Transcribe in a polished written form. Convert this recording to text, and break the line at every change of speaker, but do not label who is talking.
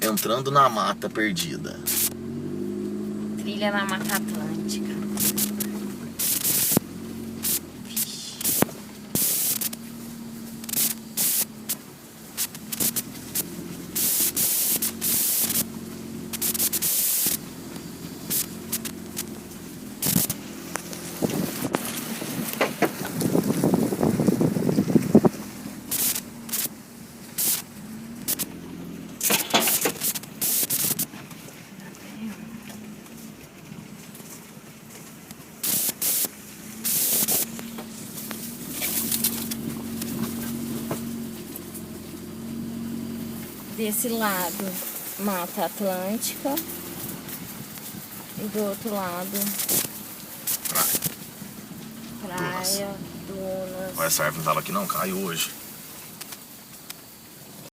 entrando na mata perdida.
Trilha na Mata Atlântica. Desse lado, Mata Atlântica. E do outro lado,
Praia.
praia, dunas.
Olha, essa árvore não tava aqui não, caiu hoje.